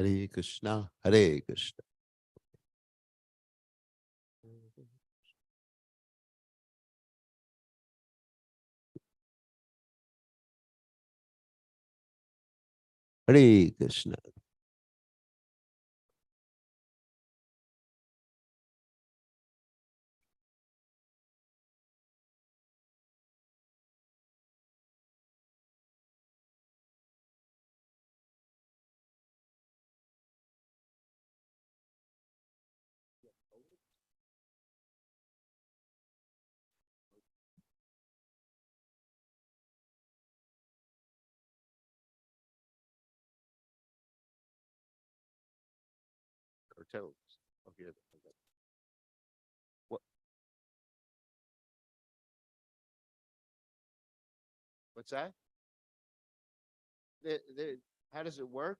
Hare Krishna, Hare Krishna. Hare Krishna. Or toes. Oh, here. What? What's that? How does it work?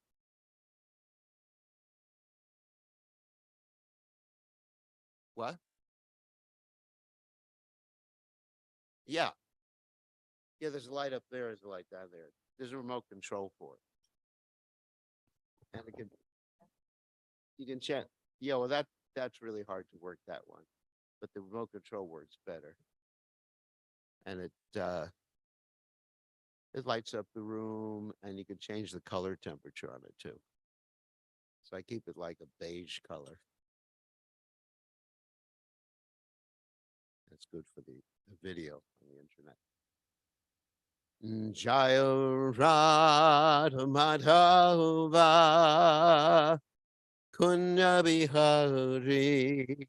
What? Yeah. Yeah, there's a light up there, there's a light down there. There's a remote control for it. And you can check. Yeah, well that's really hard to work that one. But the remote control works better. And it lights up the room and you can change the color temperature on it too. So I keep it like a beige color. That's good for the video on the internet. Jaya Radha Madhava Kunya Bihari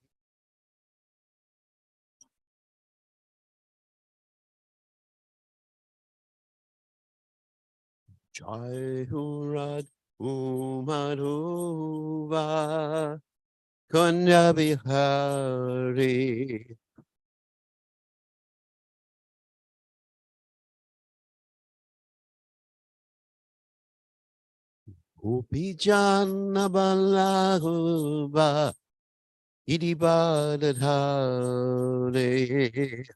Jai Radha Madhava Kunya Bihari Upi Jana Balahuba Idibadadhare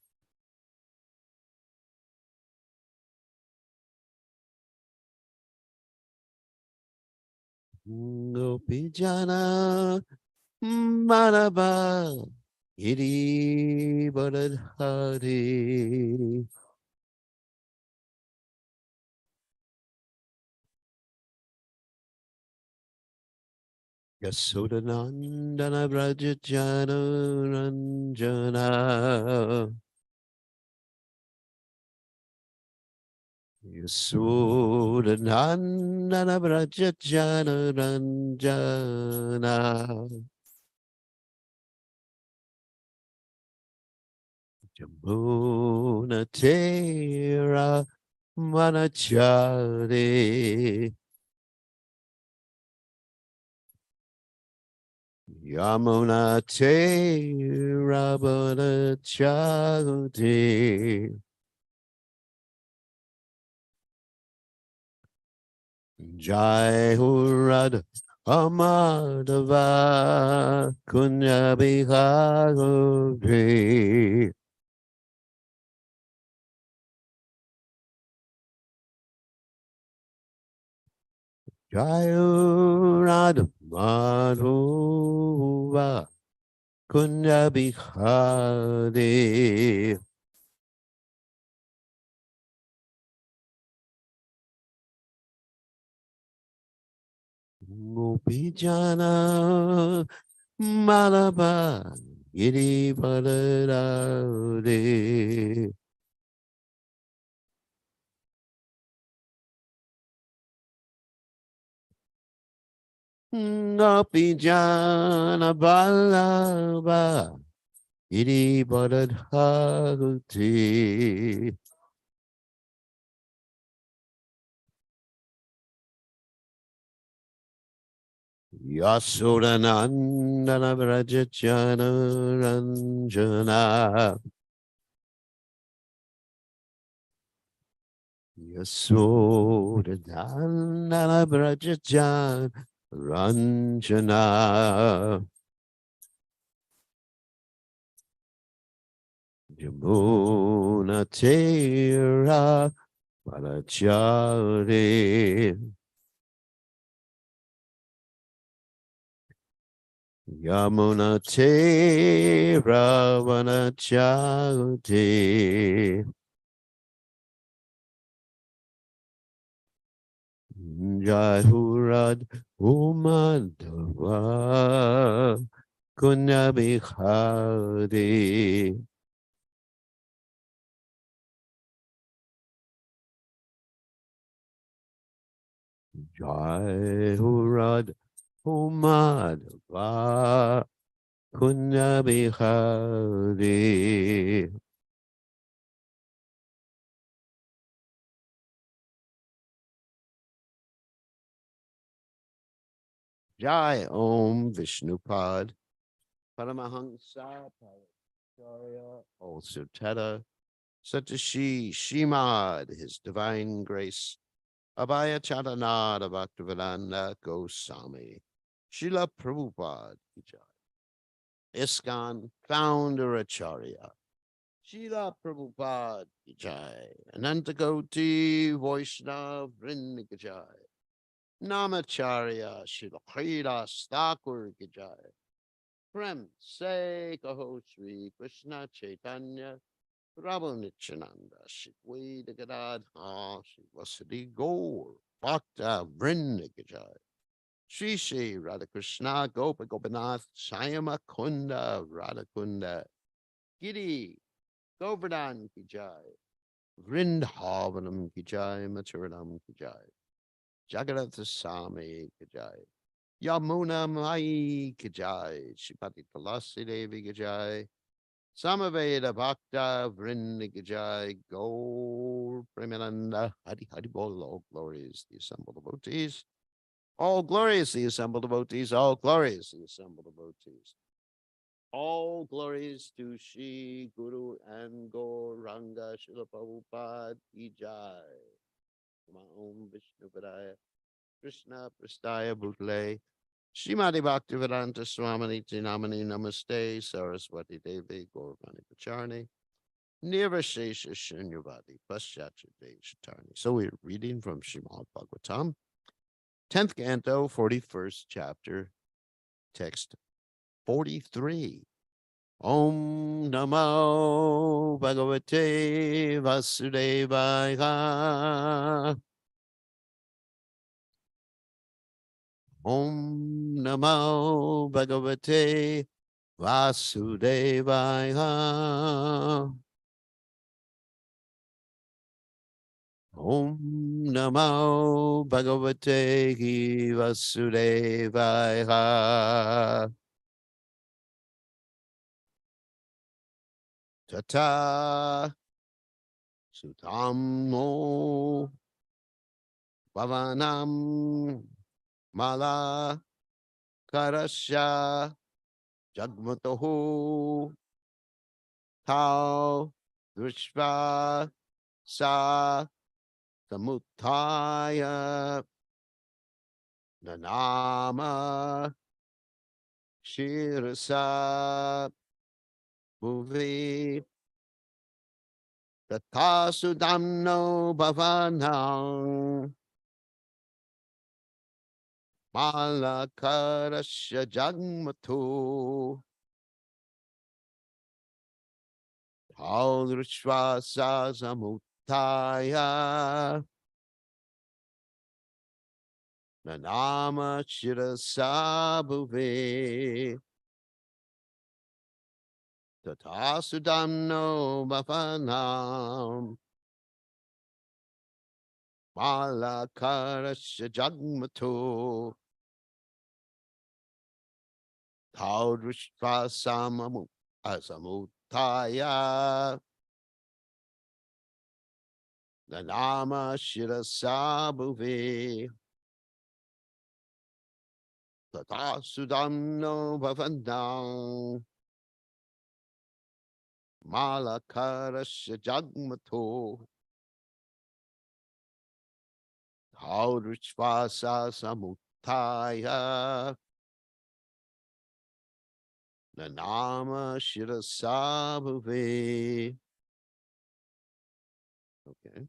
Upi Jana Manaba Idibadadhare Yasodanandana Brajajana Ranjana Yasodanandana Brajajana Ranjana Jamuna Tera Manachare Yamuna Tera Manachare Jai Hurad Amadava Kunya Bihari Jai Hurad Madhuva Kunya Bihari Gopijana Malaba Giri Baladare Gopijana Balaba Giri Baladhari Yasodanandana Vrajachana Ranjana Yasodanandana Vrajachana Ranjana Jamuna Tera Palachare Yamuna te Ravana Chaude Jahurad Umadava Kunabihade Jahurad Umadava Kunabihade Jai Om Vishnupad Paramahansa Paracharya O Suteta Satashi Shimad His Divine Grace Abhaya Charanada Bhaktivedanta Goswami Srila Prabhupada Ki Jai. ISKCON Founder Acharya Srila Prabhupada Ki Jai. Anantakoti Vaishnav Vrinda Ki Jai. Namacharya Srila Haridas Thakur Ki Jai. Prem Se Kaho Sri Krishna Chaitanya Prabhu Nityananda Shikwe Gadadha Shivasadi Gaur Bhakta Vrinda Ki Jai. Shri Shri Radhakrishna Gopa Gopinath Shayama Kunda Radhakunda Giri Govardhan Ki Jai. Vrindavanam Ki Jai Maturanam Ki Jai. Jagannatha Swami Ki Jai. Yamuna Mai Ki Jai. Shipati Tulasi Devi Ki Jai. Samaveda Bhakta Vrinda Ki Jai. Gaur Premananda Hari Hari Bol. All glories the assembled devotees. All glorious the assembled devotees. All glorious the assembled devotees. All glories to Shri Guru and Gauranga Srila Prabhupada Ki Jai. Om Vishnu Padaya Krishna Prastaya Bhutale Srimati Bhaktivedanta Swamini Tinamani Namaste Saraswati Devi Gauravani Pacharni Nirvashesha Shunyavadi Paschatya Deshatarni. So we're reading from Srimad Bhagavatam, 10th canto, 41st chapter, text 43. Om Namo Bhagavate Vasudevaya. Om Namo Bhagavate Vasudevaya. Om Namo Bhagavate Vasudevaya. Tata Sutamno Bhavanam Mala Karasya Jagmatohu Tau Drishva Sa Samutaya Nanama Shirasa Bhuvi Tatasudamno Bhavanam Malakarasya Jagmatu Taudrishvasa Samutaya Nanama Shirasa Bhuvi Tatasudamno Bhavanam Malakarasya Jagmatu Taudrishvasa Samutaya Nanama Shirasa Bhuvi Tatasudamno Bhavanam Malakarasya Jagmatu Taudrishvasa Samutaya Nanama Shirasa Bhuvi. Okay.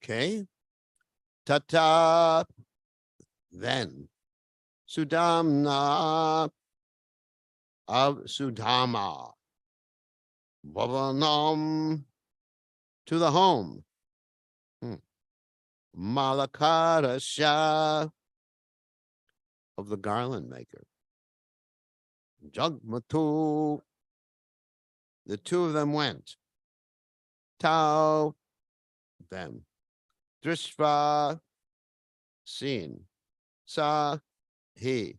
Okay. Tata. Then Sudamna of Sudama. Bhavanam to the home. Malakarasha of the garland maker. Jagmatu. The two of them went. Tau. Them. Drishva. Seen. Sa. He.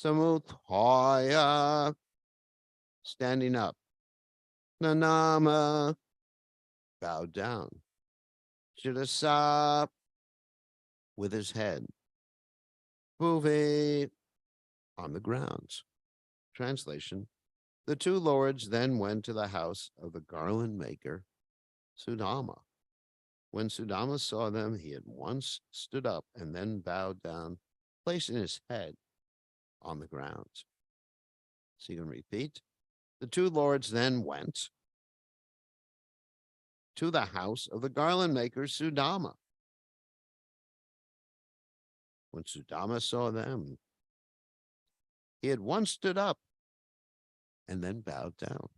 Samuthaya. Standing up. Nanama. Bowed down. Shidasa. With his head. Bhuvi. On the grounds. Translation. The two lords then went to the house of the garland maker, Sudama. When Sudama saw them, he at once stood up and then bowed down, placing his head on the ground. So you can repeat. The two lords then went to the house of the garland maker, Sudama. When Sudama saw them, he at once stood up and then bowed down,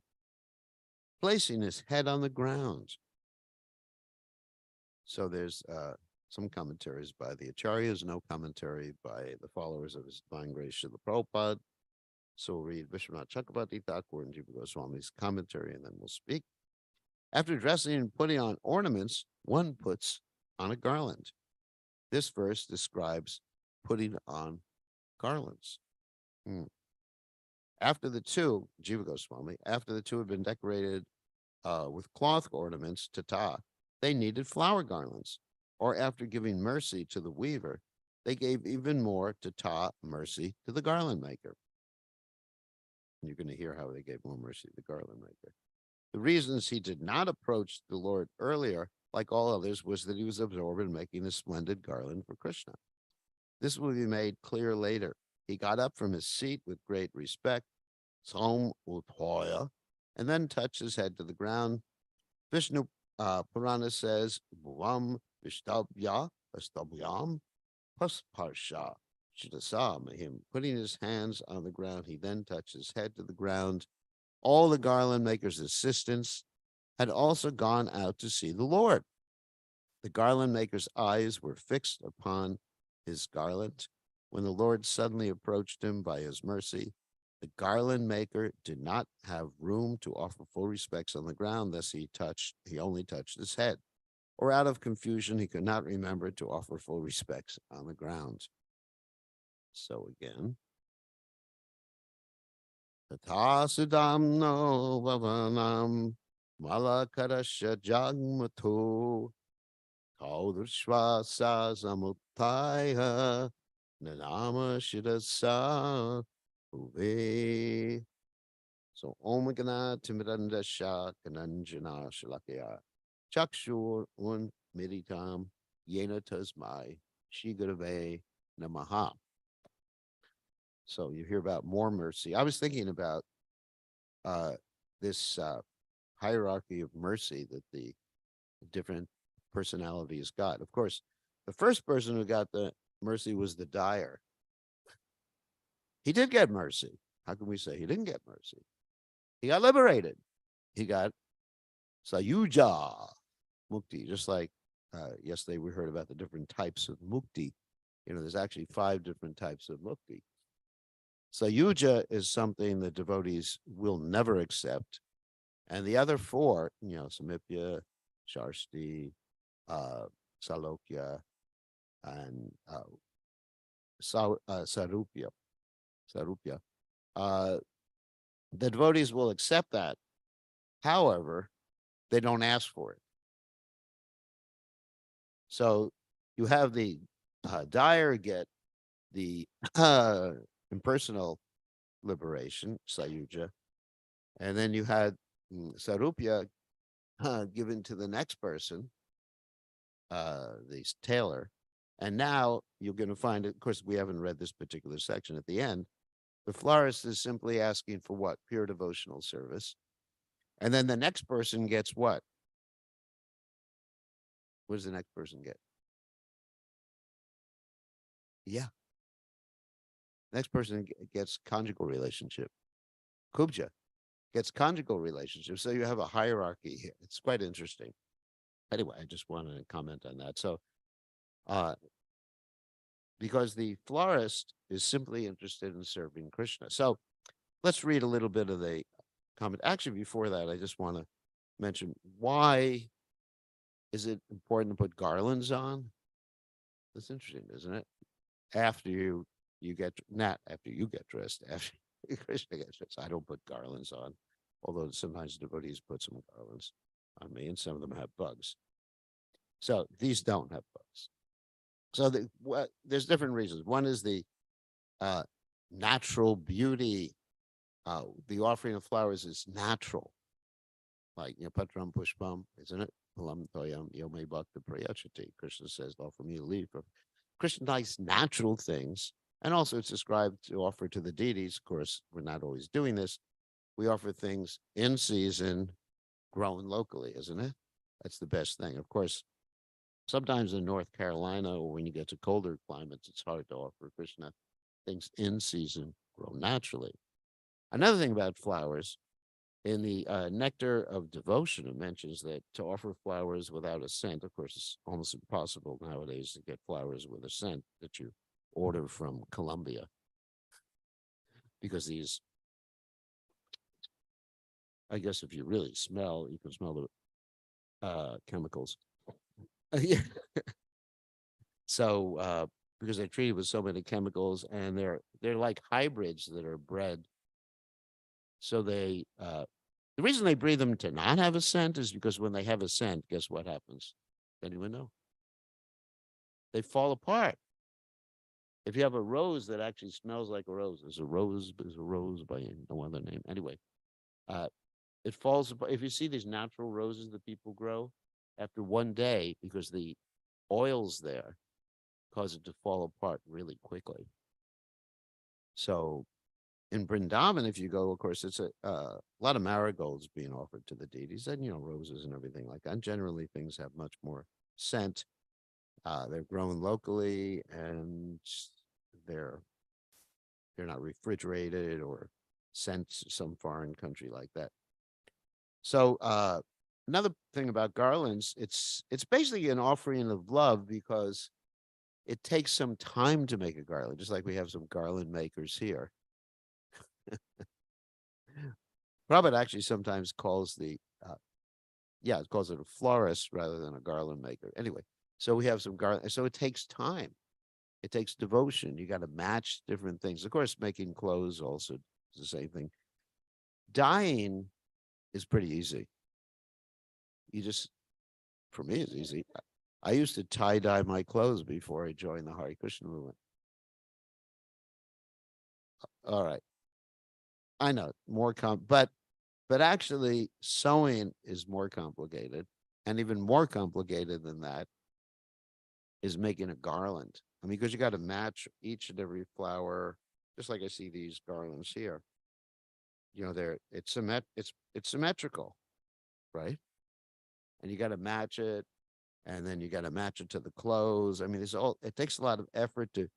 placing his head on the ground. So there's some commentaries by the Acharyas, no commentary by the followers of His Divine Grace Srila Prabhupada. So we'll read Vishwanath Chakrabarti Thakur and Jiva Goswami's commentary, and then we'll speak. After dressing and putting on ornaments, one puts on a garland. This verse describes putting on garlands. After the two, Jiva Goswami, after the two had been decorated with cloth ornaments, tata, they needed flower garlands. Or after giving mercy to the weaver, they gave even more tata, mercy to the garland maker. And you're going to hear how they gave more mercy to the garland maker. The reasons he did not approach the Lord earlier, like all others, was that he was absorbed in making a splendid garland for Krishna. This will be made clear later. He got up from his seat with great respect, Som Uthoya, and then touched his head to the ground. Vishnu Purana says, Bhuvam Vishtabhya Astabhyam Pasparsha Shidasam. Putting his hands on the ground, he then touched his head to the ground. All the garland maker's assistants had also gone out to see the Lord. The garland maker's eyes were fixed upon his garland. When the Lord suddenly approached him by his mercy, the garland maker did not have room to offer full respects on the ground, thus he only touched his head. Or out of confusion, he could not remember to offer full respects on the ground. So again, Tata Sudamno Vavanam Malakarasha Jagmatu Kaudrishva Samutaya Nanama Shidasa Uve. So Om Gana Timirandasha Kananjana Shalakya Chakshur Un Miritam Yena Tasmai Shigurave Namaha. So you hear about more mercy. I was thinking about this hierarchy of mercy that the different personalities got. Of course, the first person who got the mercy was the dyer. He did get mercy. How can we say he didn't get mercy? He got liberated. He got sayuja, mukti, just like yesterday we heard about the different types of mukti. There's actually 5 different types of mukti. Sayuja is something that devotees will never accept. And the other 4, Samipya, Sharsti, Salokya, and Sarupya. The devotees will accept that. However, they don't ask for it. So you have the dyer get the impersonal liberation, Sayuja, and then you had Sarupya given to the next person, the tailor, and now you're going to find, of course, we haven't read this particular section at the end, the florist is simply asking for what? Pure devotional service. And then the next person gets what? What does the next person get? Yeah. Next person gets conjugal relationship. Kubja gets conjugal relationship. So you have a hierarchy here. It's quite interesting. Anyway, I just wanted to comment on that. So, uh, because the florist is simply interested in serving Krishna. So let's read a little bit of the comment. Actually, before that, I just want to mention, why is it important to put garlands on? That's interesting, isn't it? After you get, not after you get dressed, after Krishna gets dressed. I don't put garlands on, although sometimes devotees put some garlands on me, and some of them have bugs. So these don't have bugs. So there's different reasons. One is the uh, natural beauty. The offering of flowers is natural, like, patram pushpam, isn't it? Palam toyam yome bhakta prayachati. Krishna says, offer me a leaf. Krishna likes natural things. And also it's described to offer to the deities. Of course, we're not always doing this. We offer things in season, grown locally, isn't it? That's the best thing. Of course, sometimes in North Carolina, or when you get to colder climates, it's hard to offer Krishna things in season, grown naturally. Another thing about flowers, in the Nectar of Devotion, it mentions that to offer flowers without a scent, of course, it's almost impossible nowadays to get flowers with a scent that you order from Colombia, because these, I guess, if you really smell, you can smell the chemicals. Yeah. So, because they're treated with so many chemicals, and they're like hybrids that are bred. So the reason they breed them to not have a scent is because when they have a scent, guess what happens? Anyone know? They fall apart. If you have a rose that actually smells like a rose, there's a rose by no other name. Anyway, uh, it falls apart. If you see these natural roses that people grow, after one day, because the oils there cause it to fall apart really quickly. So in Brindavan, if you go, of course, it's a lot of marigolds being offered to the deities, and roses and everything like that. And generally, things have much more scent. They're grown locally, and they're they're not refrigerated or sent to some foreign country like that. So another thing about garlands, it's basically an offering of love, because it takes some time to make a garland, just like we have some garland makers here. Prabhupada actually sometimes calls it calls it a florist rather than a garland maker. Anyway, so we have some garland. So it takes time. It takes devotion. You got to match different things. Of course, making clothes also is the same thing. Dyeing is pretty easy. You just, for me, it's easy. I used to tie dye my clothes before I joined the Hare Krishna movement. All right, I know more but actually sewing is more complicated, and even more complicated than that is making a garland. I mean, because you got to match each and every flower, just like I see these garlands here. It's symmetrical, right? And you got to match it, and then you got to match it to the clothes. I mean, it takes a lot of effort to.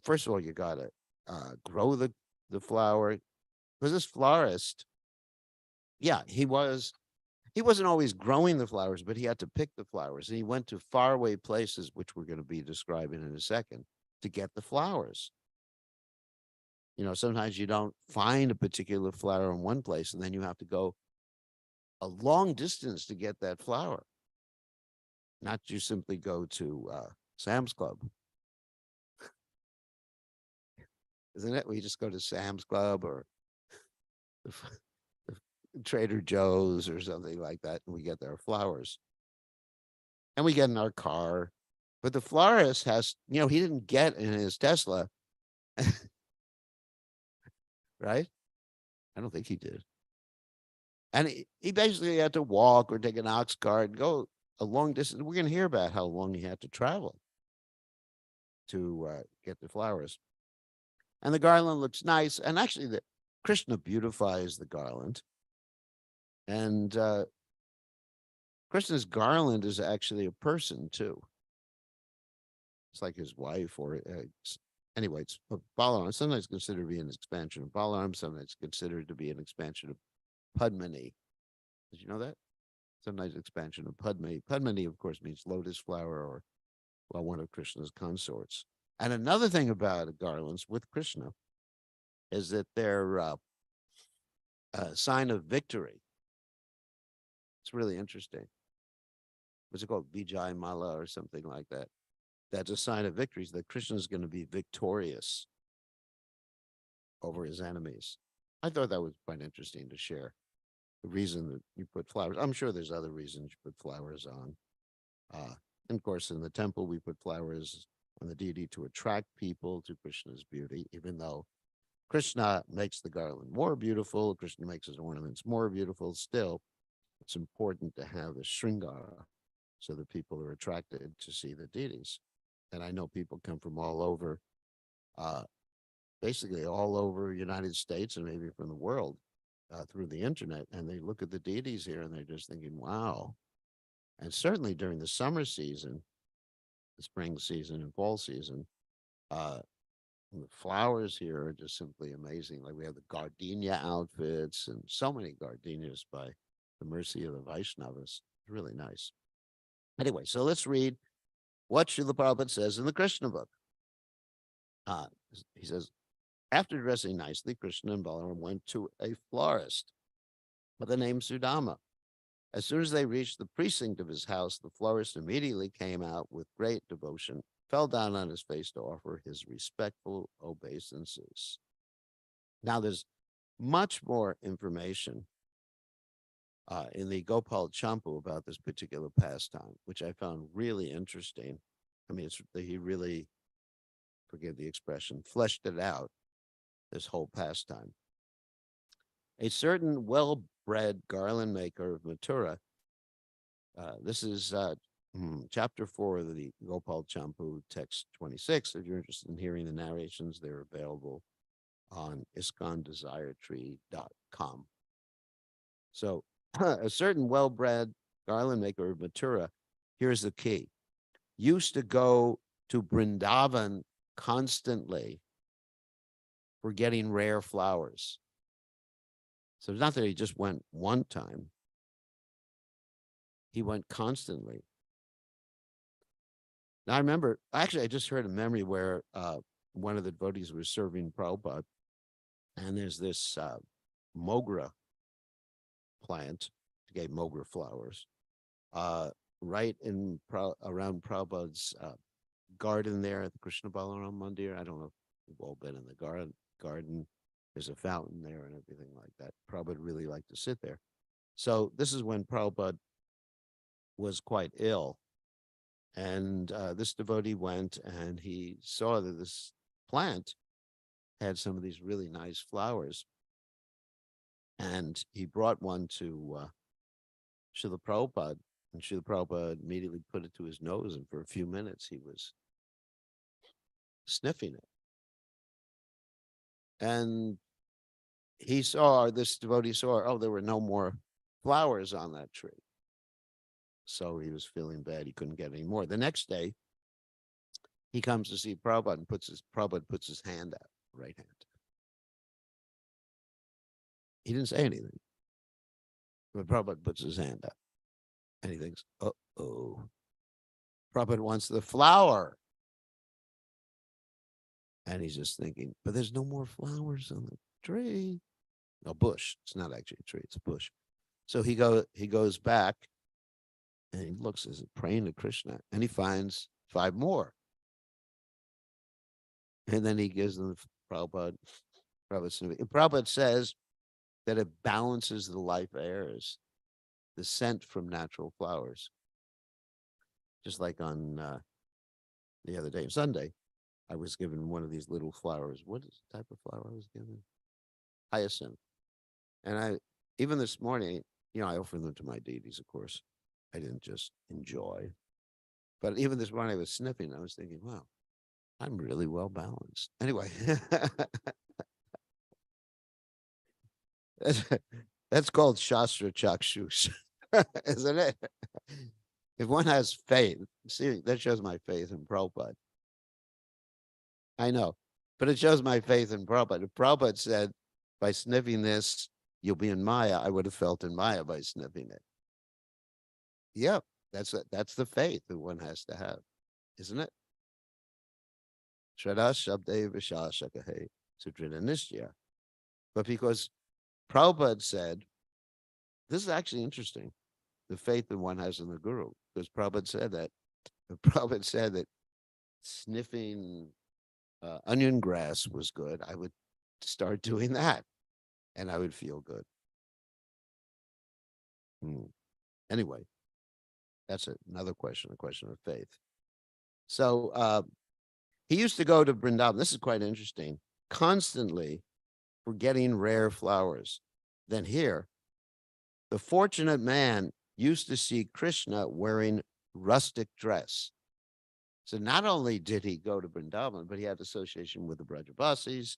First of all, you got to grow the flower, because this florist, yeah, he wasn't always growing the flowers, but he had to pick the flowers, and he went to faraway places, which we're going to be describing in a second, to get the flowers. Sometimes you don't find a particular flower in one place, and then you have to go a long distance to get that flower. Not you simply go to Sam's Club, isn't it? We just go to Sam's Club or the Trader Joe's or something like that, and we get their flowers. And we get in our car. But the florist he didn't get in his Tesla, right? I don't think he did. And he basically had to walk or take an ox cart and go a long distance. We're going to hear about how long he had to travel to get the flowers. And the garland looks nice. And actually, the Krishna beautifies the garland. And Krishna's garland is actually a person too. It's like his wife, or anyway, it's Balaram. Sometimes considered to be an expansion of Balaram. Sometimes considered to be an expansion of Padmini. Did you know that? Sometimes expansion of Padmini. Padmini, of course, means lotus flower, or well, one of Krishna's consorts. And another thing about garlands with Krishna is that they're a sign of victory. It's really interesting. What's it called? Vijay Mala or something like that. That's a sign of victory, that Krishna is going to be victorious over his enemies. I thought that was quite interesting to share. The reason that you put flowers, I'm sure there's other reasons you put flowers on. And of course, in the temple, we put flowers on the deity to attract people to Krishna's beauty, even though Krishna makes the garland more beautiful, Krishna makes his ornaments more beautiful. Still, it's important to have a shringara so that people are attracted to see the deities. And I know people come from all over, basically all over United States and maybe from the world through the internet, and they look at the deities here and they're just thinking, wow. And certainly during the summer season, the spring season and fall season, the flowers here are just simply amazing. Like we have the gardenia outfits and so many gardenias by the mercy of the Vaishnavas. It's really nice. Anyway, so let's read what Srila Prabhupada says in the Krishna book. He says, after dressing nicely, Krishna and Balaram went to a florist by the name Sudama. As soon as they reached the precinct of his house, the florist immediately came out with great devotion, fell down on his face to offer his respectful obeisances. Now, there's much more information in the Gopal Champu about this particular pastime, which I found really interesting. I mean, he really, forgive the expression, fleshed it out, this whole pastime. A certain well-bred garland maker of Mathura, this is chapter 4 of the Gopal Champu, text 26. If you're interested in hearing the narrations, they're available on iskondesiretree.com. So a certain well-bred garland maker of Mathura, here's the key, used to go to Vrindavan constantly for getting rare flowers. So it's not that he just went one time. He went constantly. Now I remember, actually, I just heard a memory where one of the devotees was serving Prabhupada, and there's this mogra plant, gave mogra flowers, right in around Prabhupada's garden there at the Krishna Balaram Mandir. I don't know if you've all been in the garden. There's a fountain there and everything like that. Prabhupada really liked to sit there. So this is when Prabhupada was quite ill. And this devotee went and he saw that this plant had some of these really nice flowers. And he brought one to Srila Prabhupada. And Srila Prabhupada immediately put it to his nose. And for a few minutes, he was sniffing it. And this devotee saw, oh, there were no more flowers on that tree. So he was feeling bad. He couldn't get any more. The next day, he comes to see Prabhupada and Prabhupada puts his hand out, right hand. He didn't say anything. But Prabhupada puts his hand out. And he thinks, uh-oh. Prabhupada wants the flower. And he's just thinking, but there's no more flowers on the tree. No, bush. It's not actually a tree, it's a bush. So he goes back and he looks, is praying to Krishna, and he finds 5 more. And then he gives them Prabhupada. Prabhupada says that it balances the life airs, the scent from natural flowers. Just like on the other day, Sunday, I was given one of these little flowers. What is the type of flower I was given? Hyacinth. And even this morning, I offer them to my deities, of course. I didn't just enjoy. But even this morning I was sniffing. I was thinking, wow, I'm really well balanced. Anyway, that's called Shastra Chakshus, isn't it? if one has faith, see, that shows my faith in Prabhupada. I know, but it shows my faith in Prabhupada. If Prabhupada said, by sniffing this, you'll be in Maya, I would have felt in Maya by sniffing it. Yep, that's the faith that one has to have, isn't it? Shraddha Shabde Vishashakahe Sudrida Nishya. But because Prabhupada said, this is actually interesting, the faith that one has in the Guru, because Prabhupada said that. Prabhupada said that sniffing onion grass was good. I would start doing that, and I would feel good. Anyway, that's another question, a question of faith. So he used to go to Vrindavan. This is quite interesting. Constantly for getting rare flowers. Then here, the fortunate man used to see Krishna wearing rustic dress. So not only did he go to Vrindavan, but he had association with the Brajavasis.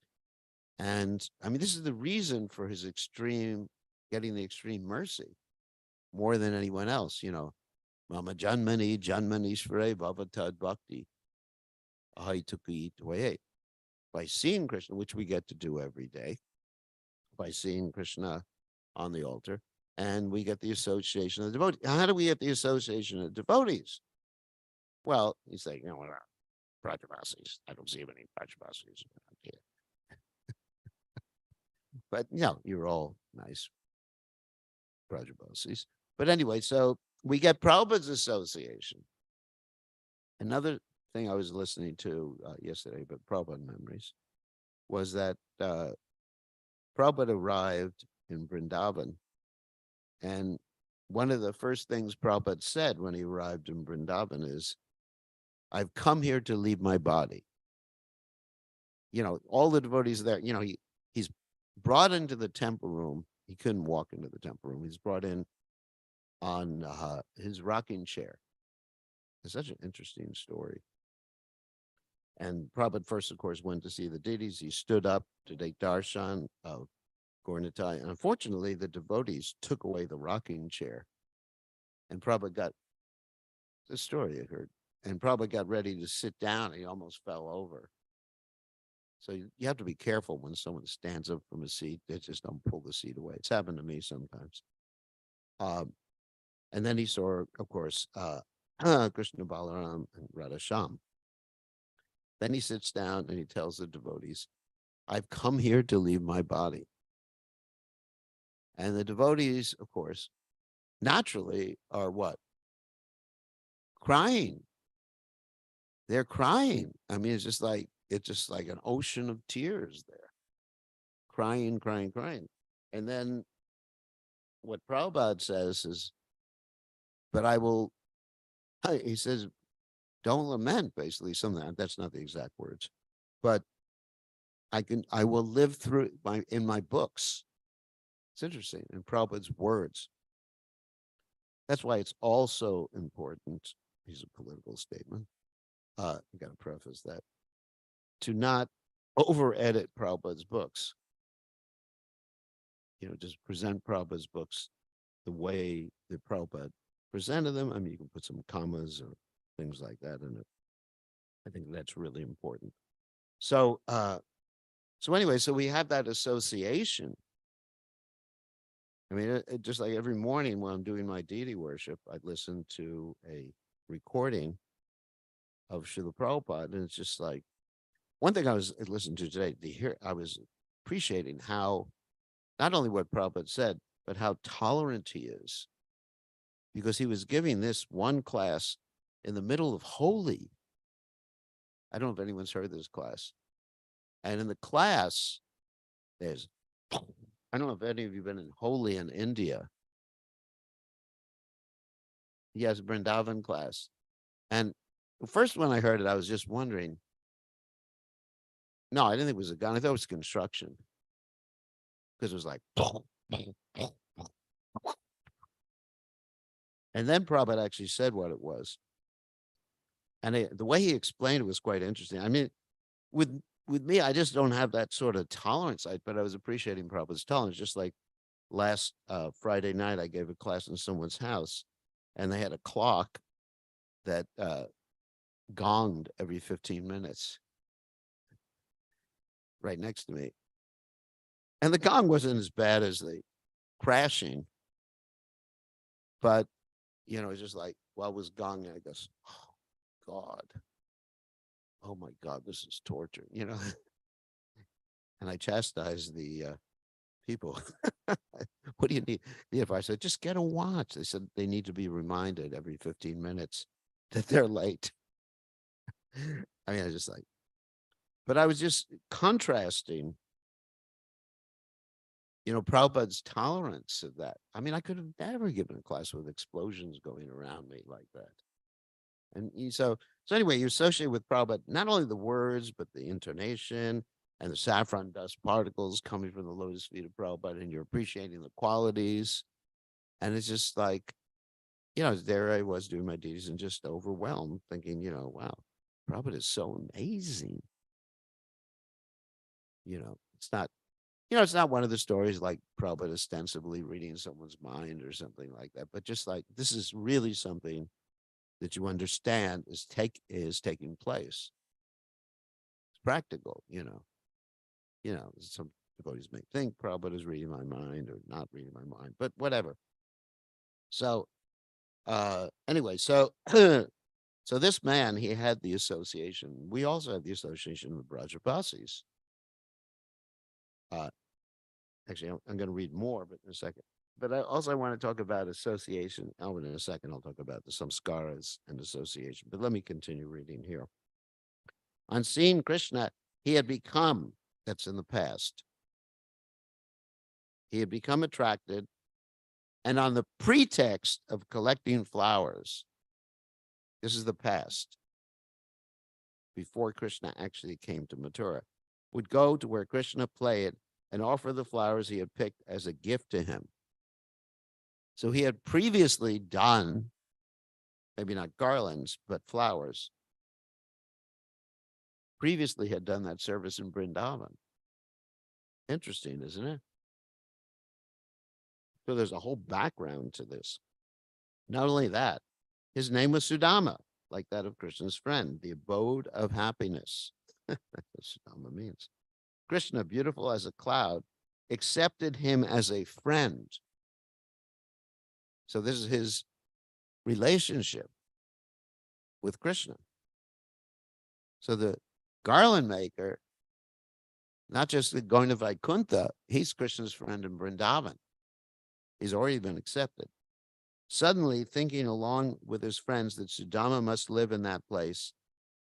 And I mean, this is the reason for his getting the extreme mercy more than anyone else, Mama Janmani, Janmanishvare, Bhavatad Bhakti. By seeing Krishna, which we get to do every day, by seeing Krishna on the altar, and we get the association of the devotees. How do we get the association of devotees? Well, he's like, we're not Brajavasis. I don't see many Brajavasis here. But you're all nice Brajavasis. But anyway, so we get Prabhupada's association. Another thing I was listening to yesterday, but Prabhupada memories, was that Prabhupada arrived in Vrindavan, and one of the first things Prabhupada said when he arrived in Vrindavan is, I've come here to leave my body. All the devotees there, he's brought into the temple room. He couldn't walk into the temple room. He's brought in on his rocking chair. It's such an interesting story. And Prabhupada first, of course, went to see the deities. He stood up to take darshan of Gaurnitai. And unfortunately, the devotees took away the rocking chair. And Prabhupada got, the story I heard, and Prabhupada got ready to sit down. He almost fell over. So you have to be careful when someone stands up from a seat. They just don't pull the seat away. It's happened to me sometimes. And then he saw, of course, Krishna Balaram and Radha Shyam. Then he sits down and he tells the devotees, I've come here to leave my body. And the devotees, of course, naturally are what? Crying. They're crying. I mean, it's just like an ocean of tears there. Crying, crying, crying. And then what Prabhupada says is, but he says, don't lament, basically, something. That's not the exact words. But I will live through in my books. It's interesting, in Prabhupada's words. That's why it's also important, he's a political statement, I got to preface that, to not over-edit Prabhupada's books. Just present Prabhupada's books the way that Prabhupada presented them. I mean, you can put some commas or things like that in it. I think that's really important. So anyway, so we have that association. I mean, just like every morning when I'm doing my deity worship, I listen to a recording of Srila Prabhupada, and it's just like, one thing I was listening to today, I was appreciating how, not only what Prabhupada said, but how tolerant he is. Because he was giving this one class in the middle of Holi. I don't know if anyone's heard of this class. And in the class, I don't know if any of you have been in Holi in India. Yes, Vrindavan class. And the first when I heard it, I was just wondering. No, I didn't think it was a gun. I thought it was construction. Because it was like. And then Prabhupada actually said what it was. And the way he explained it was quite interesting. I mean, with me, I just don't have that sort of tolerance. But I was appreciating Prabhupada's tolerance. Just like last Friday night, I gave a class in someone's house, and they had a clock that gonged every 15 minutes right next to me. And the gong wasn't as bad as the crashing, but, it's just like, while it was gonging, I guess, oh, God. Oh, my God, this is torture, And I chastised the people. What do you need? The advice, I said, just get a watch. They said they need to be reminded every 15 minutes that they're late. I mean, I just like, but I was just contrasting, Prabhupada's tolerance of that. I mean, I could have never given a class with explosions going around me like that. And so anyway, you associate with Prabhupada not only the words, but the intonation and the saffron dust particles coming from the lotus feet of Prabhupada, and you're appreciating the qualities. And it's just like, there I was doing my duties and just overwhelmed, thinking, wow, Prabhupada is so amazing. It's not, it's not one of the stories like Prabhupada ostensibly reading someone's mind or something like that, but just like, this is really something that you understand is taking place. It's practical, some devotees may think Prabhupada is reading my mind or not reading my mind, but whatever. So anyway, so so this man, he had the association. We also had the association with Brajabasis. Actually, I'm going to read more, but in a second. But I want to talk about association. Oh, in a second, I'll talk about the samskaras and association. But let me continue reading here. On seeing Krishna, he had become, that's in the past, he had become attracted, and on the pretext of collecting flowers, this is the past, before Krishna actually came to Mathura, would go to where Krishna played and offer the flowers he had picked as a gift to him. So he had previously done, maybe not garlands, but flowers. Previously had done that service in Vrindavan. Interesting, isn't it? So there's a whole background to this. Not only that, his name was Sudama, like that of Krishna's friend, the abode of happiness. That's what Sudama means. Krishna, beautiful as a cloud, accepted him as a friend. So this is his relationship with Krishna. So the garland maker, not just going to Vaikuntha, he's Krishna's friend in Vrindavan. He's already been accepted. Suddenly, thinking along with his friends that Sudama must live in that place,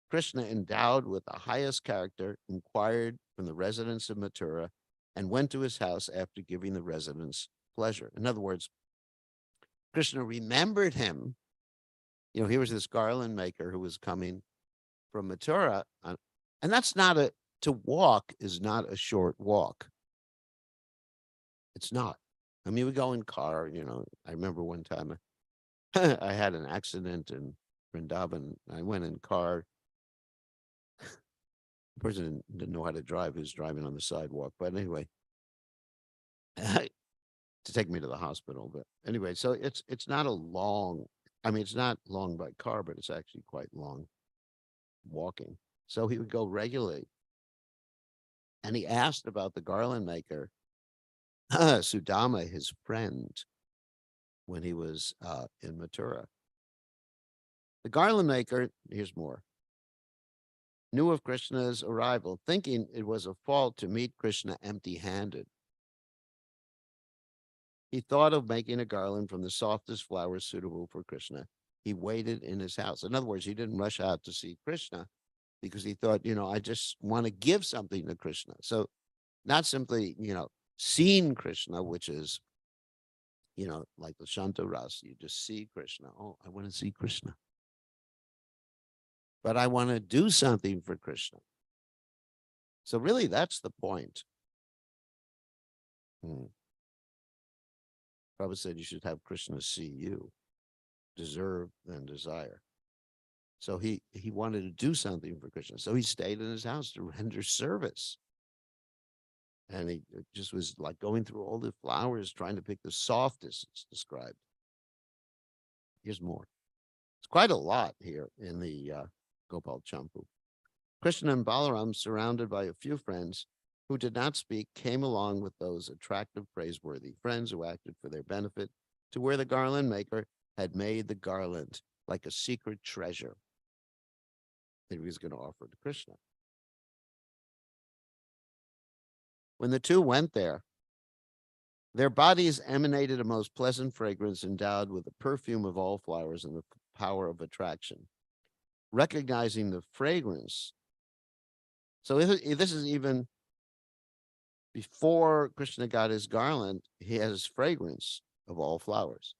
Krishna, endowed with the highest character, inquired from the residents of Mathura and went to his house after giving the residents pleasure. In other words, Krishna remembered him. Here was this garland maker who was coming from Mathura, and that's not to walk is not a short walk. It's not. I mean, we go in car, I remember one time I had an accident in Vrindavan. I went in car. The person didn't know how to drive. He was driving on the sidewalk. But anyway, to take me to the hospital. But anyway, so it's not a long, I mean, it's not long by car, but it's actually quite long walking. So he would go regularly. And he asked about the garland maker, Sudama, his friend, when he was in Mathura. The garland maker, here's more, knew of Krishna's arrival, thinking it was a fault to meet Krishna empty-handed. He thought of making a garland from the softest flowers suitable for Krishna. He waited in his house. In other words, he didn't rush out to see Krishna because he thought, I just want to give something to Krishna. So not simply, seeing Krishna, which is, like the Shanta Ras, you just see Krishna. Oh, I want to see Krishna. But I want to do something for Krishna. So really, that's the point. Prabhupada said you should have Krishna see you, deserve and desire. So he wanted to do something for Krishna. So he stayed in his house to render service. And he just was like going through all the flowers, trying to pick the softest, it's described. Here's more. It's quite a lot here in the Gopal Champu. Krishna and Balaram, surrounded by a few friends who did not speak, came along with those attractive, praiseworthy friends who acted for their benefit to where the garland maker had made the garland like a secret treasure that he was going to offer to Krishna. When the two went there, their bodies emanated a most pleasant fragrance endowed with the perfume of all flowers and the power of attraction. Recognizing the fragrance, so this is even before Krishna got his garland, he has fragrance of all flowers.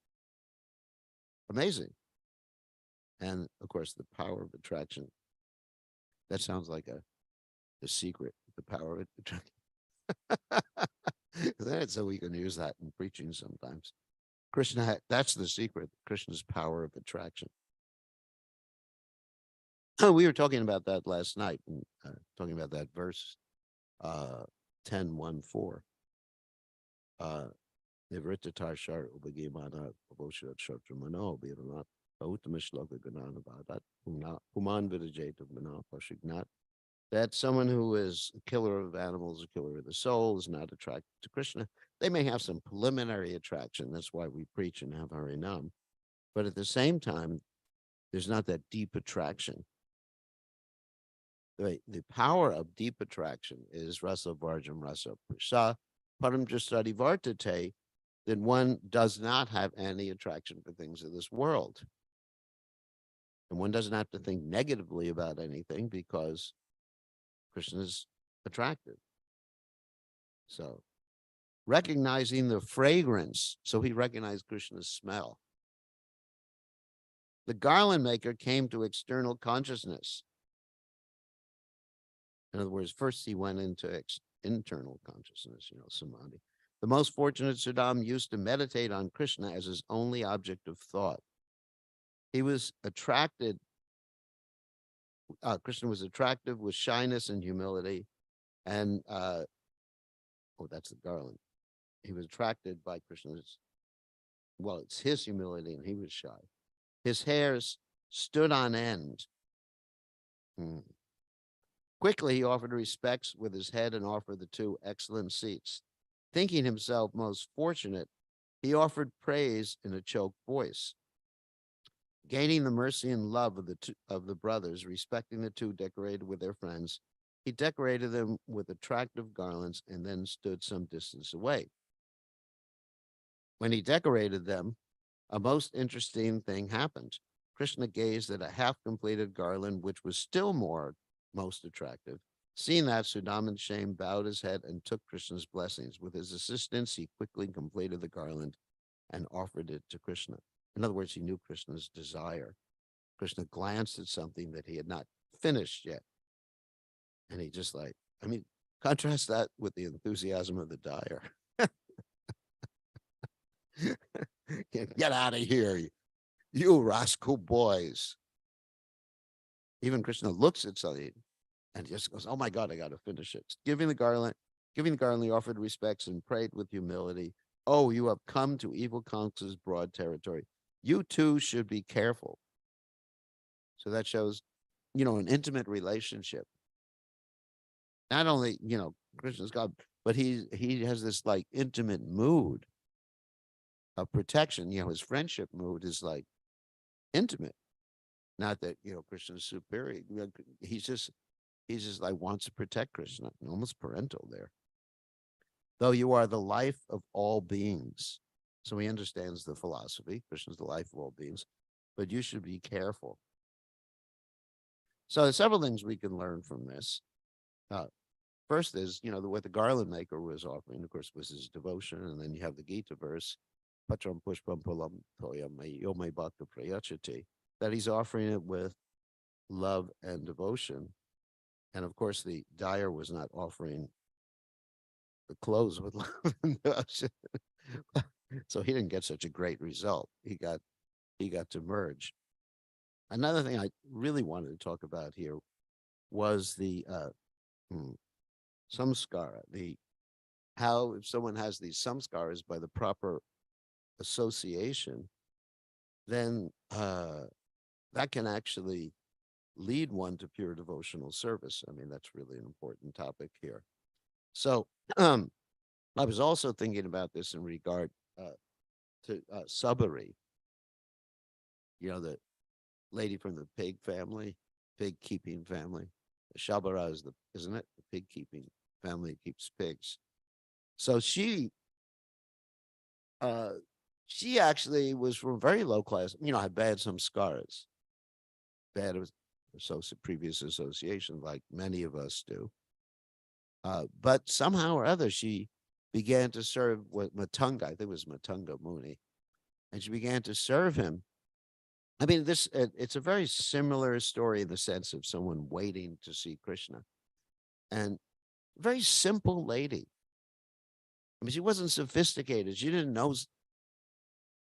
Amazing. And of course, the power of attraction. That sounds like the secret, the power of attraction. So we can use that in preaching sometimes. Krishna, that's the secret, Krishna's power of attraction. We were talking about that last night, and talking about that verse 10:1-4. Nivrittatar shar ubagimana aboshat shatramano biranat uttamishlaka gananavadat human vidajeta mana pashignat. That someone who is a killer of animals, a killer of the soul, is not attracted to Krishna. They may have some preliminary attraction. That's why we preach and have Harinam. But at the same time, there's not that deep attraction. The power of deep attraction is rasa varjam rasa prasa param justadi vartate, that one does not have any attraction for things of this world. And one doesn't have to think negatively about anything because Krishna is attractive. So recognizing the fragrance, so he recognized Krishna's smell. The garland maker came to external consciousness. In other words, first he went into internal consciousness, samadhi. The most fortunate Sudam used to meditate on Krishna as his only object of thought. He was attracted, Krishna was attractive with shyness and humility. And, that's the garland. He was attracted by Krishna's, it's his humility and he was shy. His hairs stood on end. Quickly, he offered respects with his head and offered the two excellent seats. Thinking himself most fortunate, he offered praise in a choked voice. Gaining the mercy and love of the brothers, respecting the two decorated with their friends, he decorated them with attractive garlands and then stood some distance away. When he decorated them, a most interesting thing happened. Krishna gazed at a half-completed garland, which was still most attractive. Seeing that, Sudama in shame bowed his head and took Krishna's blessings. With his assistance, he quickly completed the garland and offered it to Krishna. In other words, he knew Krishna's desire. Krishna glanced at something that he had not finished yet. And he just contrast that with the enthusiasm of the dyer. Get out of here, you rascal boys. Even Krishna looks at something and just goes, oh my God, I got to finish it. Giving the garland, he offered respects and prayed with humility. Oh, you have come to evil Kamsa's broad territory. You too should be careful. So that shows, an intimate relationship. Not only, Krishna's God, but he has this intimate mood of protection. His friendship mood is intimate. Not that, Krishna's superior. He's just wants to protect Krishna, almost parental there. Though you are the life of all beings. So he understands the philosophy. Krishna's the life of all beings, but you should be careful. So there's several things we can learn from this. First is, what the garland maker was offering, of course, was his devotion. And then you have the Gita verse, Patram Pushpam Pulam Toyam Yomai Bhakta Prayachati, that he's offering it with love and devotion. And of course, the dyer was not offering the clothes with love and devotion. So he didn't get such a great result. He got to merge. Another thing I really wanted to talk about here was the samskara, how if someone has these samskaras by the proper association, then that can actually lead one to pure devotional service. I mean, that's really an important topic here. So I was also thinking about this in regard to Sabari, the lady from the pig family, pig keeping family. Shabara is isn't it? The pig keeping family keeps pigs. So she actually was from very low class, had bad some scars, bad previous association, like many of us do. But somehow or other, she began to serve with Matunga. I think it was Matunga Muni, and she began to serve him. I mean, it's a very similar story in the sense of someone waiting to see Krishna, and very simple lady. I mean, she wasn't sophisticated. She didn't know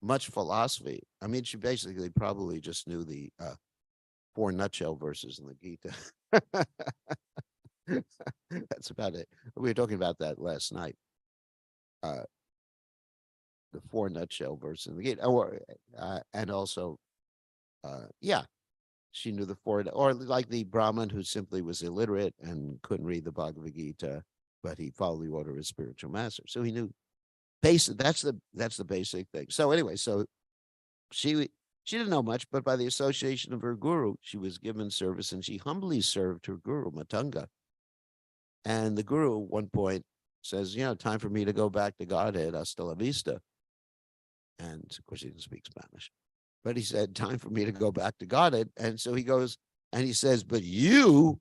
much philosophy. I mean, she basically probably just knew the four nutshell verses in the Gita. That's about it. We were talking about that last night. The four nutshell verses in the Gita, and also, yeah, she knew the four, or like the Brahmin who simply was illiterate and couldn't read the Bhagavad Gita, but he followed the order of his spiritual master, so he knew basic. That's the basic thing. So anyway, so she didn't know much, but by the association of her guru, she was given service, and she humbly served her guru Matunga. And the guru at one point says, time for me to go back to Godhead, hasta la vista. And of course, he didn't speak Spanish, but he said, time for me to go back to Godhead. And so he goes and he says, but you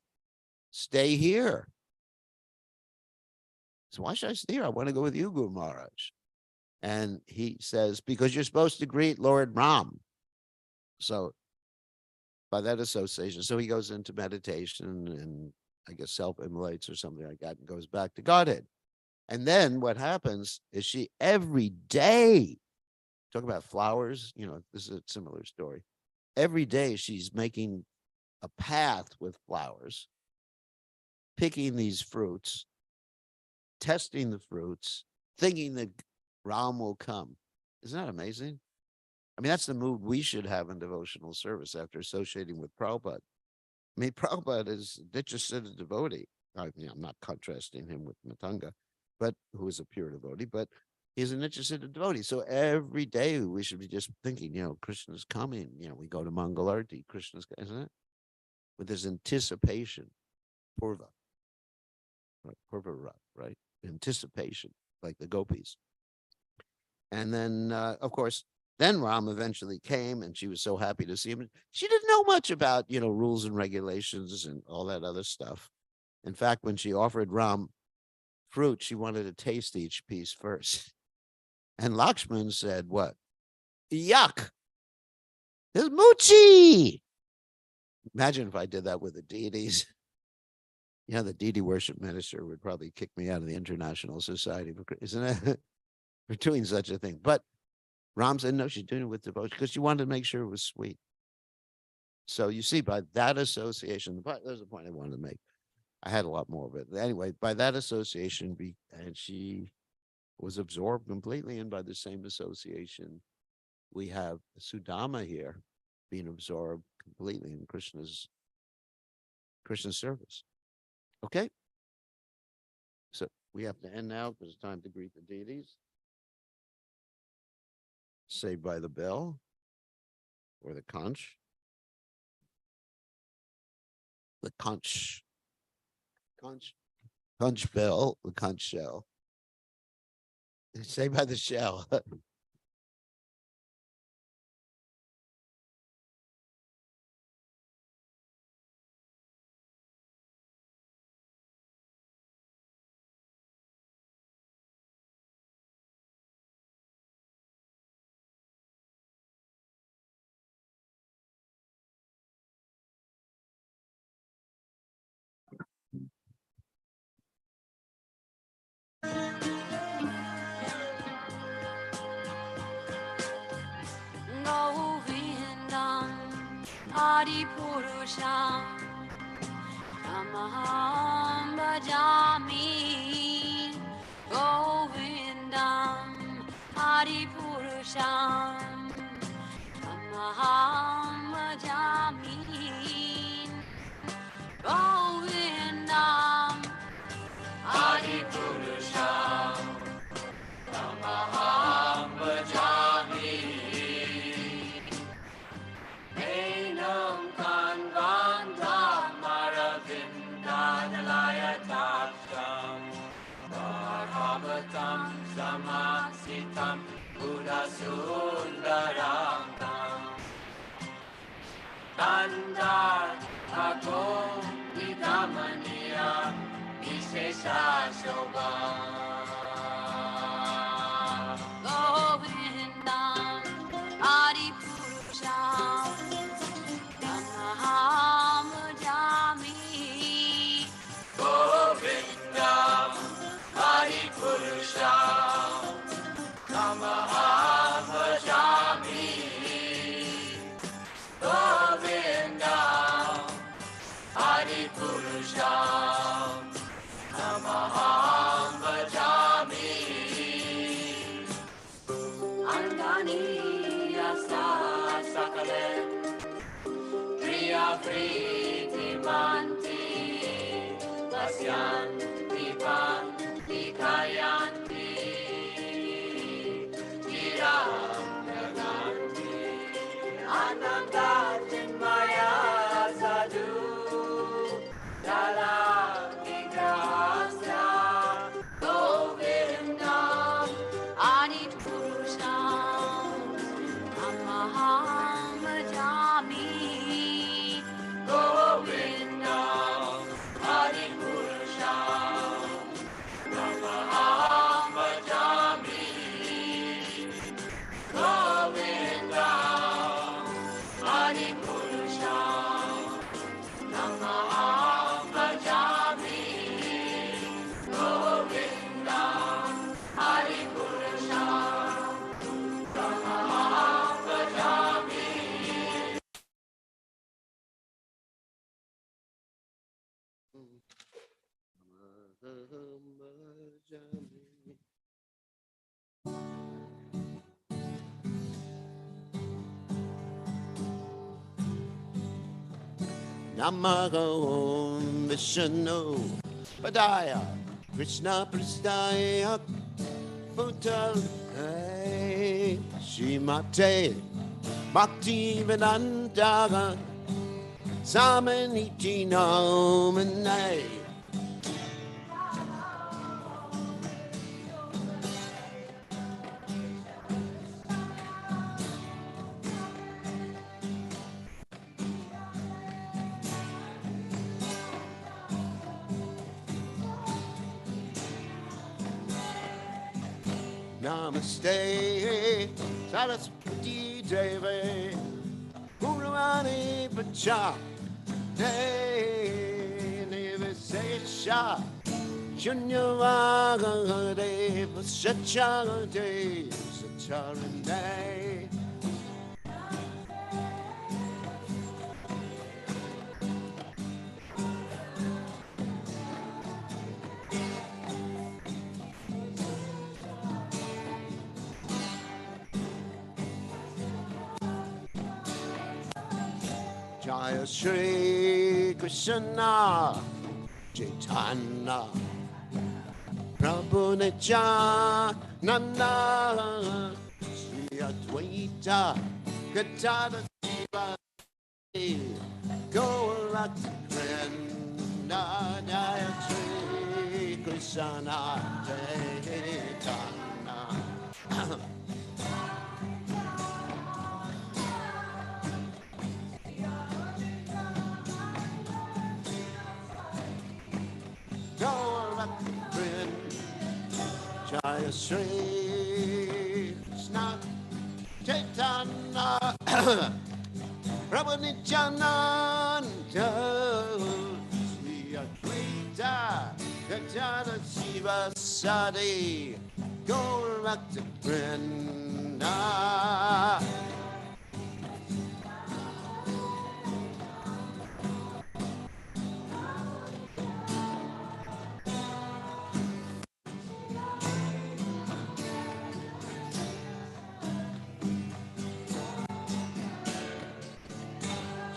stay here. So why should I stay here? I want to go with you, Guru Maharaj. And he says, because you're supposed to greet Lord Ram. So by that association, so he goes into meditation and I guess self-immolates or something like that and goes back to Godhead. And then what happens is she every day, talk about flowers, this is a similar story. Every day she's making a path with flowers, picking these fruits, testing the fruits, thinking that Ram will come. Isn't that amazing? I mean, that's the mood we should have in devotional service after associating with Prabhupada. I mean, Prabhupada is just a devotee. I'm not contrasting him with Matunga, but who is a pure devotee, but he's an interested devotee. So every day we should be just thinking, Krishna's coming. We go to Mangalarti, Krishna's, isn't it? With this anticipation, Purva, right? Purva, right? Anticipation, like the gopis. And then, of course, then Ram eventually came, and she was so happy to see him. She didn't know much about, rules and regulations and all that other stuff. In fact, when she offered Ram fruit, she wanted to taste each piece first. And Lakshman said, what? Yuck! It's moochie! Imagine if I did that with the deities. The deity worship minister would probably kick me out of the International Society, isn't it? For doing such a thing. But Ram said, no, she's doing it with devotion because she wanted to make sure it was sweet. So you see, by that association, there's a point I wanted to make. I had a lot more of it. Anyway, by that association, and she was absorbed completely. And by the same association, we have Sudama here being absorbed completely in Krishna's service. Okay? So we have to end now because it's time to greet the deities. Saved by the bell or the conch. The conch bell, the conch shell. Saved by the shell. Govindam Adipurusham Tamaham Bhajami Govindam Adipurusham Tamaham Bhajami Tam Buddha Sundaram Tandar Ako Vidamaniya Vishesha Shobha Govindam Adi Purusham Tamaham Jami Govindam Hari Purusham Tamaham Bhajami Govindam Hari Purusham Tamaham Bhajami Andani Yasa Sakalem Kriya Priti Manti Pasyanti Panti Kayanti Giram Naganti Ananda Chinmaya Sadhu Dala Vigrahasya Govindam Adi Purusham Tamaham Jami Govindam Hari Purusham Tamaham Bhajami Govindam Hari Purusham Tamaham Bhajami Govindam Hari Purusham Tamaham Bhajami Namaho Vishnu Padaya Krishna Prasthaya Bhutale Shrimate Bhakti Vedanta Samaniti Namane Namaste Saraswati Devi Guruvani Pacha Nivesesha Shunyavaga Deva Sachagate Sacharane Jaya Shri Krishna Chaitanya Prabhu Nityananda Shri Advaita Gadada Shiva Gaurakrishna Jaya Shri Krishna Chaitanya Jaya Shri Krishna Chaitanya Prabhu Nityananda Shri Advaita Gadada Shiva Sadi Gaurakrishna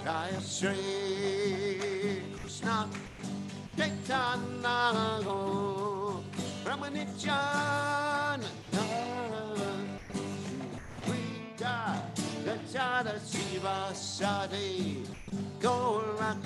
Jaya Shri Krishna Chaitanya Prabhu Nityananda Rita Gajada Shiva Sadi Gaurakrishna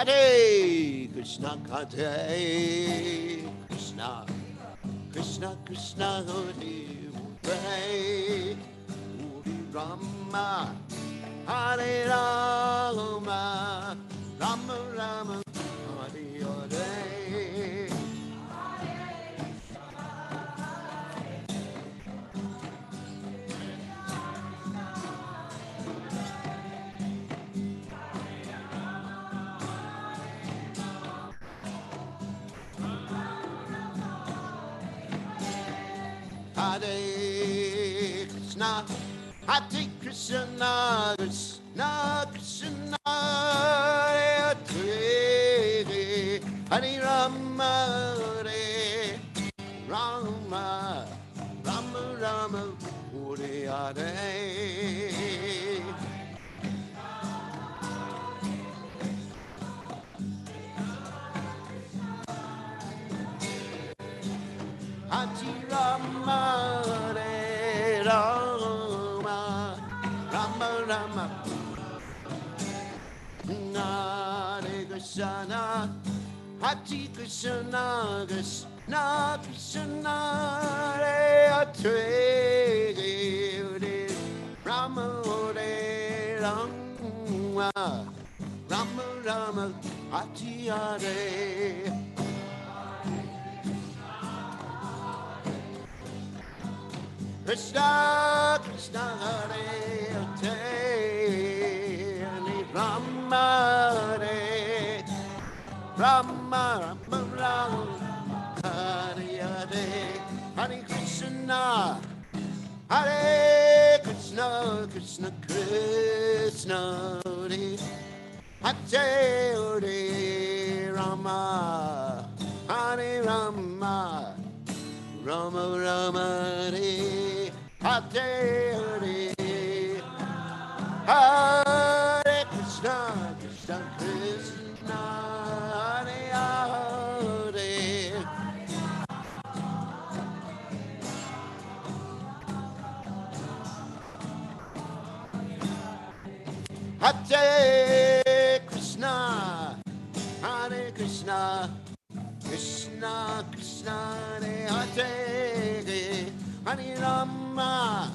Hare Krishna, Krishna Krishna, Hare Hare, Rama, Hare Rama, Rama Rama, Hare Hare. Hare Krishna, Hare Krishna, Krishna Krishna, Hare Hare, Hare Rama, Hare Rama, Rama Rama, Hare Hare. Hare Rama, Hare Rama, Rama Rama, Hare Krishna, Hare Krishna, Krishna Krishna, Hare Hare, Rama Hare Rama, Rama Rama, Hare Hare. Krishna, Krishna, Hare Hare, Hare Rama, Hare Rama, Rama, Rama, Hare Hare, Hare Krishna, Hare Krishna, Krishna Krishna, Hare Hare, Rama, Hare Rama, Rama Rama, Hare Hare, Hare Krishna, Krishna Krishna, Hare Hare. Hare Krishna, Hare Krishna, Krishna Krishna, Hare Hare, Hare Rama,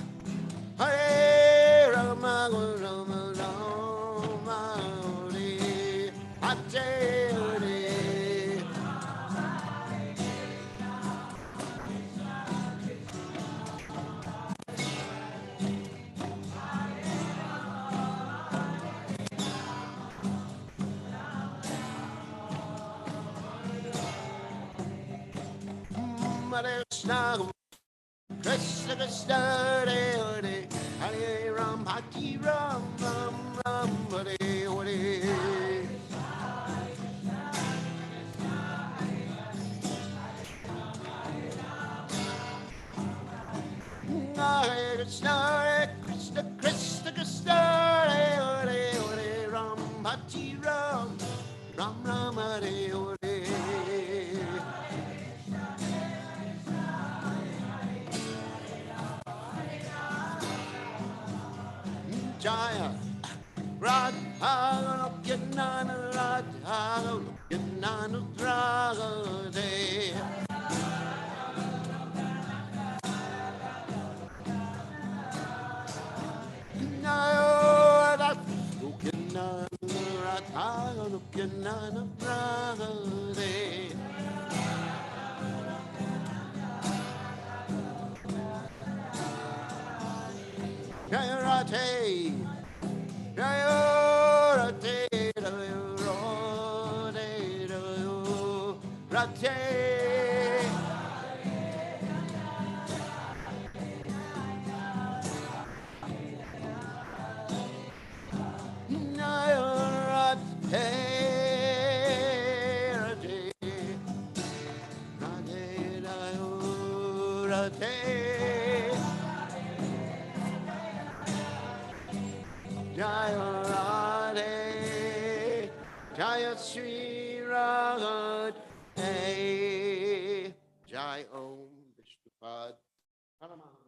Hare Rama, Rama Rama, Hare Hare. Hare Krishna, Krishna Krishna, Hare Hare, Hare Ram, Hare Ram, Ram Ram, Hare Hare. Hare Krishna, Hare Krishna, Krishna Krishna, Hare Hare, Hare Ram, Hare Ram, Ram Ram, Hare Hare. Jaya Radha Nana Radha Nana Radha Naya Nana Radha Nana Radha Jaya Radhe Jaya Radhe Radhe Naya Radhe Radhe Radhe Radhe Jaya Radhe Jaya Sri Radhe Jai Om Vishnupad Paramaham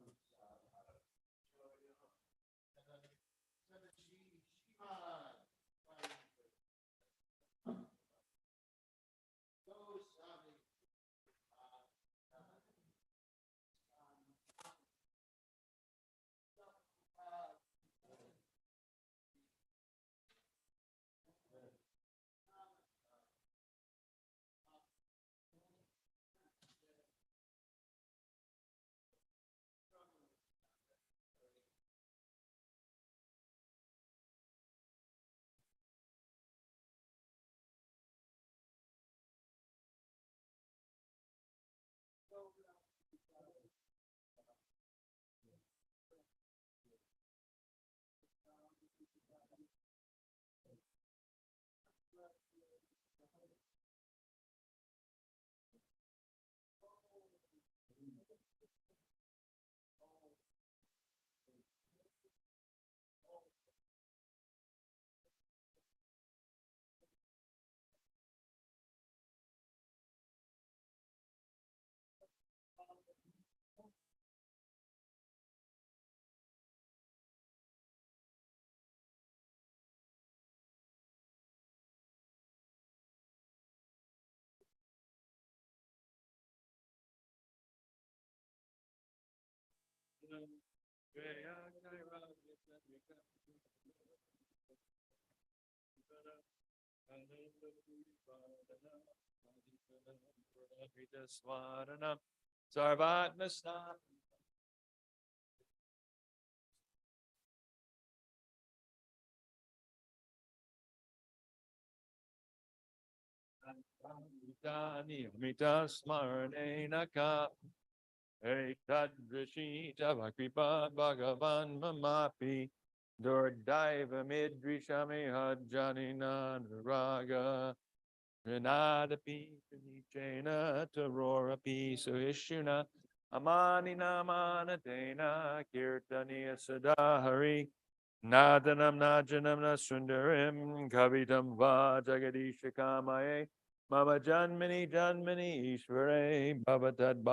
Sarvatmasna Amita Smaranena Ka Ekadrishita Vakripa Bhagavan Mamapi Durdaiva Midrishami Hajjanina Raga Vinadapi Nichena Tarorapi Suishuna Amani Namana Dena Kirtaniya Sadahari Nadanam Najanam Nasundarim Kavitam Va Jagadisha Kamaye Mama Janmani Janmani Ishvare Bhavatad